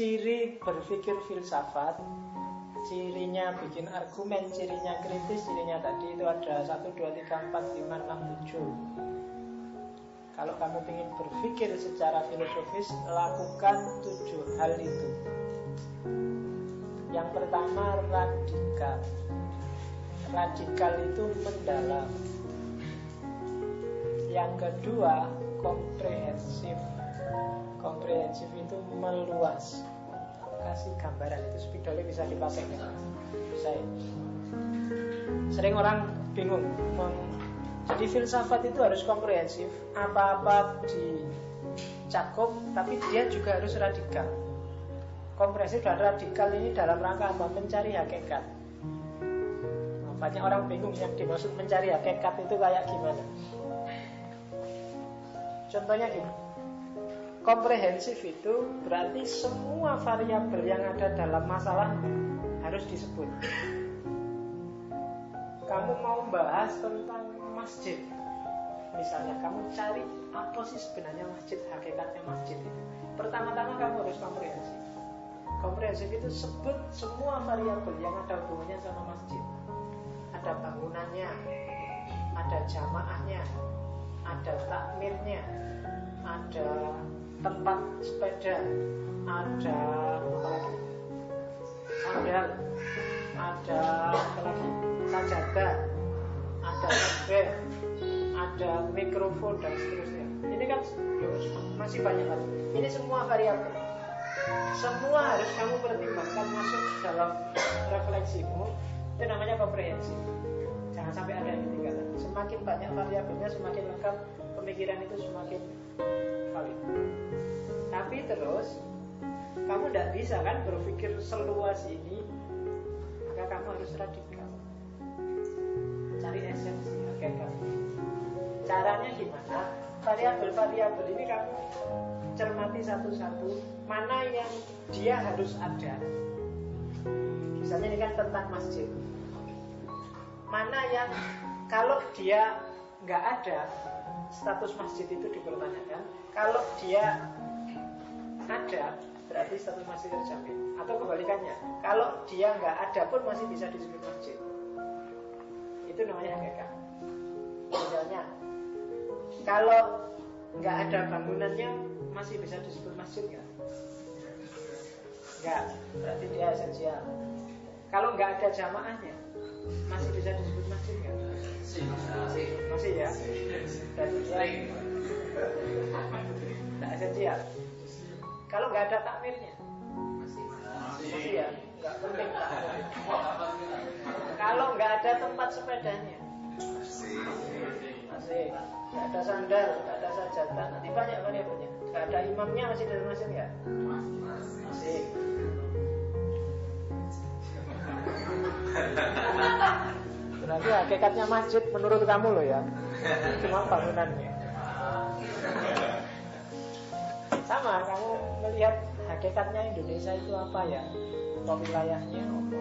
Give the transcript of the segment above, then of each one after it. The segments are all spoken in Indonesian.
ciri berpikir filsafat, cirinya bikin argumen, cirinya kritis, cirinya tadi itu ada 1, 2, 3, 4, 5, 6, 7. Kalau kamu ingin berpikir secara filosofis, lakukan 7 hal itu. Yang pertama, radikal. Radikal itu mendalam. Yang kedua, komprehensif. Komprehensif itu meluas. Kasih gambaran itu spidolnya bisa dipakai nggak? Bisa. Sering orang bingung. Jadi filsafat itu harus komprehensif, apa-apa dicakup, tapi dia juga harus radikal. Komprehensif dan radikal ini dalam rangka apa? Mencari hakikat. Banyak orang bingung yang dimaksud mencari hakikat itu kayak gimana. Contohnya gini, komprehensif itu berarti semua variabel yang ada dalam masalah harus disebut. Kamu mau bahas tentang masjid, misalnya kamu cari apa sih sebenarnya masjid, hakikatnya masjid itu. Pertama-tama kamu harus komprehensif. Komprehensif itu sebut semua variabel yang ada hubungannya sama masjid. Ada bangunannya, ada jamaahnya, ada takmirnya, ada tempat sepeda, ada apa lagi? Sandal, ada apa lagi? Sajadah, ada tablet, ada mikrofon dan seterusnya. Ini kan masih banyak lagi. Ini semua variabel. Semua harus kamu pertimbangkan masuk dalam refleksimu. Itu namanya komprehensif. Jangan sampai ada yang ketinggalan. Semakin banyak variabelnya, semakin lengkap pemikiran itu, semakin valid. Tapi terus kamu tidak bisa kan berpikir seluas ini, maka kamu harus radikal. Cari esensi hakikat. Caranya gimana? Variabel-variabel ini kamu cermati satu-satu, mana yang dia harus ada. Misalnya ini kan tentang masjid. Mana yang kalau dia nggak ada, status masjid itu dipertanyakan. Kalau dia ada, berarti status masjid terjamin. Atau kebalikannya, kalau dia nggak ada pun masih bisa disebut masjid. Itu namanya hakikat. Misalnya, kalau nggak ada bangunannya, masih bisa disebut masjid nggak? Nggak, berarti dia esensial. Kalau nggak ada jamaahnya, masih bisa disebut masjid nggak? Masih ya. Berarti dia nggak esensial. Kalau nggak ada takmirnya, masih ya, nggak penting takmir. Kalau nggak ada tempat sepedanya, masih. Nggak ada sandal, nggak ada sajadah, nanti banyak variabelnya. Nggak ada imamnya, masih dalam masjid nggak? Masih. Berarti hakikatnya masjid menurut kamu loh ya, cuma bangunannya. Sama, kamu melihat hakikatnya Indonesia itu apa ya? Atau wilayahnya apa?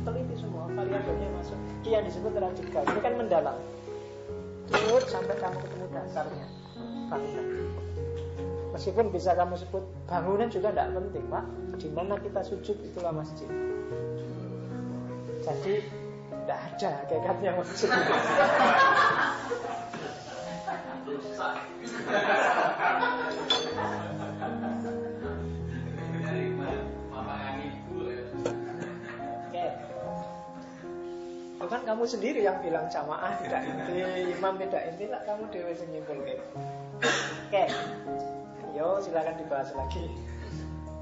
Teliti semua, variabelnya masuk. Iya disebut radikal, ini kan mendalam. Terus sampai kamu ketemu dasarnya bangunan. Meskipun bisa kamu sebut bangunan juga tidak penting, Pak. Di mana kita sujud itulah masjid. Jadi tidak ada hakikatnya masjid. Bukan kamu sendiri yang bilang jamaah tidak inti, imam tidak inti, lah kamu dewe sing nyimpulke. Oke. Yo silakan dibahas lagi.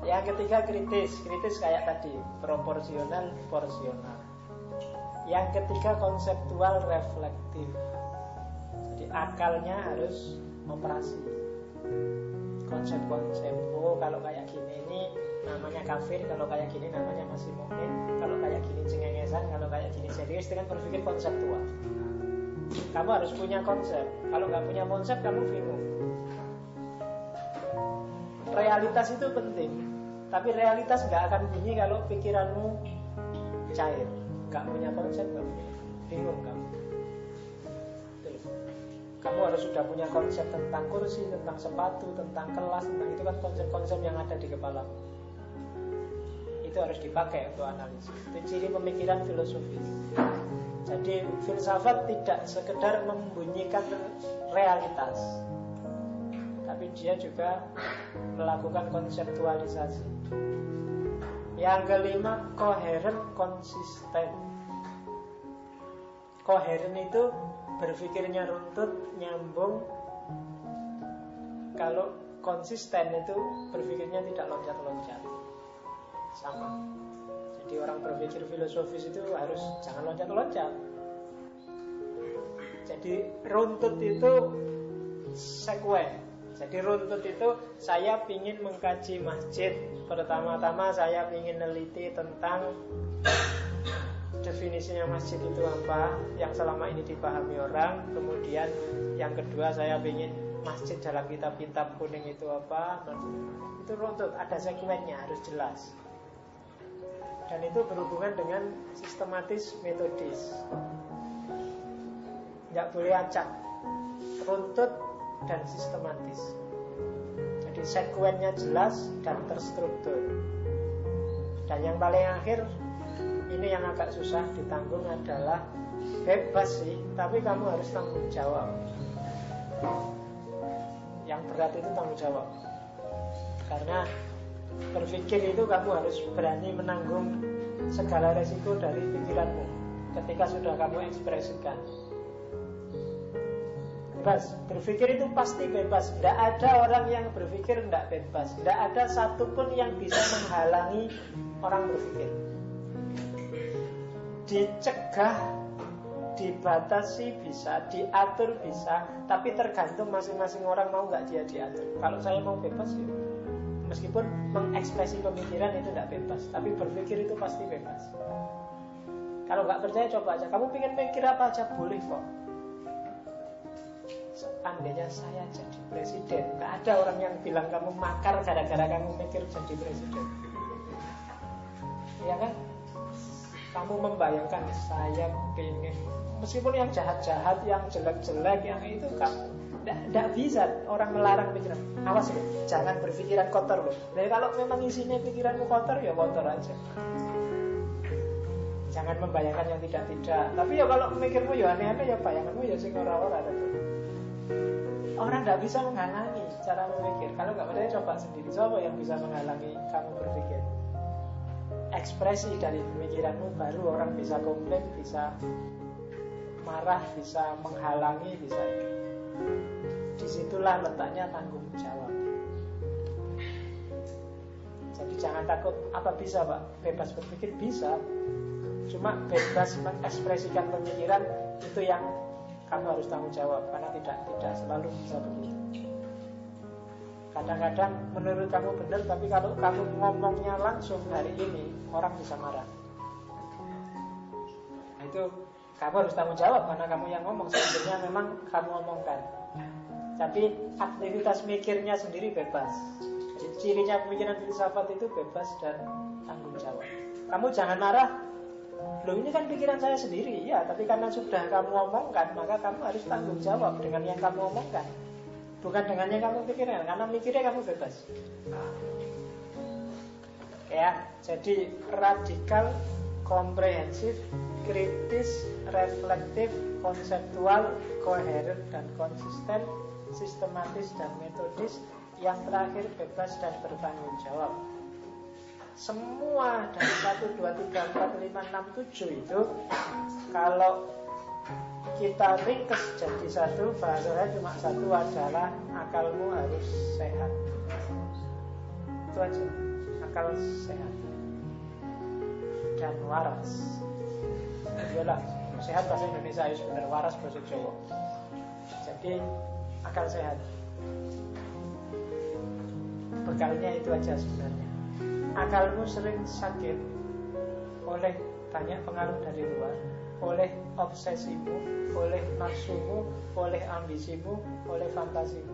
Yang ketiga kritis. Kritis kayak tadi, proporsional, porsional. Yang ketiga konseptual, reflektif. Jadi akalnya harus operasi. Konsep-konsep. Oh, kalau kayak gini ini namanya kafir, kalau kayak gini namanya masih mukmin, kalau kayak gini cengengesan, kalau kayak gini serius, dengan berpikir konseptual. Kamu harus punya konsep. Kalau nggak punya konsep, kamu bingung. Realitas itu penting, tapi realitas nggak akan bunyi kalau pikiranmu cair. Nggak punya konsep, nggak punya, bingung kamu. Kamu harus sudah punya konsep tentang kursi, tentang sepatu, tentang kelas, tentang itu kan konsep-konsep yang ada di kepalamu. itu harus dipakai untuk analisis. Itu ciri pemikiran filosofis. Jadi filsafat tidak sekedar membunyikan realitas, tapi dia juga melakukan konseptualisasi. Yang kelima, koheren, konsisten. Koheren itu berpikirnya runtut, nyambung. Kalau konsisten itu berpikirnya tidak loncat-loncat. Sama. Jadi orang berpikir filosofis itu harus jangan loncat-loncat. Jadi runtut itu sekuen. Jadi runtut itu saya ingin mengkaji masjid. Pertama-tama saya ingin neliti tentang definisinya masjid itu apa yang selama ini dipahami orang. Kemudian yang kedua saya ingin masjid dalam kitab-kitab kuning itu apa. Itu runtut, ada sekuennya, harus jelas. Dan itu berhubungan dengan sistematis, metodis. Tidak boleh acak. Runtut dan sistematis. Jadi sekuennya jelas dan terstruktur. Dan yang paling akhir, ini yang agak susah ditanggung adalah bebas sih, tapi kamu harus tanggung jawab. Yang berat itu tanggung jawab. Karena berpikir itu kamu harus berani menanggung segala resiko dari pikiranmu ketika sudah kamu ekspresikan. Bebas, berpikir itu pasti bebas. Tidak ada orang yang berpikir tidak bebas. Tidak ada satupun yang bisa menghalangi orang berpikir. Dicegah, dibatasi bisa, diatur bisa, tapi tergantung masing-masing orang mau nggak dia diatur. Kalau saya mau bebas ya, meskipun mengekspresi pemikiran itu tidak bebas, tapi berpikir itu pasti bebas. Kalau nggak percaya coba aja. Kamu pengen mikir apa aja boleh kok. Seandainya saya jadi presiden, nggak ada orang yang bilang kamu makar gara-gara kamu mikir jadi presiden. Iya kan? Kamu membayangkan saya pengen, meskipun yang jahat-jahat, yang jelek-jelek, yang itu kamu tidak bisa orang melarang pikiran. Awas loh, jangan berpikiran kotor loh. Jadi kalau memang isinya pikiranmu kotor, ya kotor aja. Jangan membayangkan yang tidak-tidak. Tapi ya kalau mikirmu ya aneh-aneh, ya bayanganmu ya sing ora-ora. Orang tidak bisa menghalangi cara memikir. Kalau nggak percaya coba sendiri. Siapa yang bisa menghalangi kamu berpikir? Ekspresi dari pemikiranmu, baru orang bisa komplain, bisa marah, bisa menghalangi, bisa. Disitulah letaknya tanggung jawab. Jadi jangan takut. Apa bisa Pak? Bebas berpikir bisa. Cuma bebas mengekspresikan pemikiran itu yang kamu harus tanggung jawab. Karena tidak selalu bisa begitu. Kadang-kadang menurut kamu benar, tapi kalau kamu ngomongnya langsung hari ini, orang bisa marah. Nah, itu kamu harus tanggung jawab karena kamu yang ngomong. Sebenarnya memang kamu omongkan, tapi aktivitas mikirnya sendiri bebas. Jadi cirinya pemikiran filsafat itu bebas dan tanggung jawab. Kamu jangan marah. Loh ini kan pikiran saya sendiri. Ya, tapi karena sudah kamu omongkan, maka kamu harus tanggung jawab dengan yang kamu omongkan. Bukan dengan yang kamu pikirkan, karena mikirnya kamu bebas. Ya, jadi radikal, komprehensif, kritis, reflektif, konseptual, koheren dan konsisten, sistematis dan metodis. Yang terakhir bebas dan bertanggung jawab. Semua dari 1, 2, 3, 4, 5, 6, 7 itu kalau kita ringkes jadi satu, bahasanya cuma satu adalah akalmu harus sehat. Itu aja, akal sehat dan waras. Iyalah, sehat bahasa Indonesia ya benar, waras bahasa Jawa. Jadi akal sehat. Bekalnya itu aja sebenarnya. Akalmu sering sakit oleh banyak pengaruh dari luar, oleh obsesimu, oleh nafsumu, oleh ambisimu, oleh fantasimu.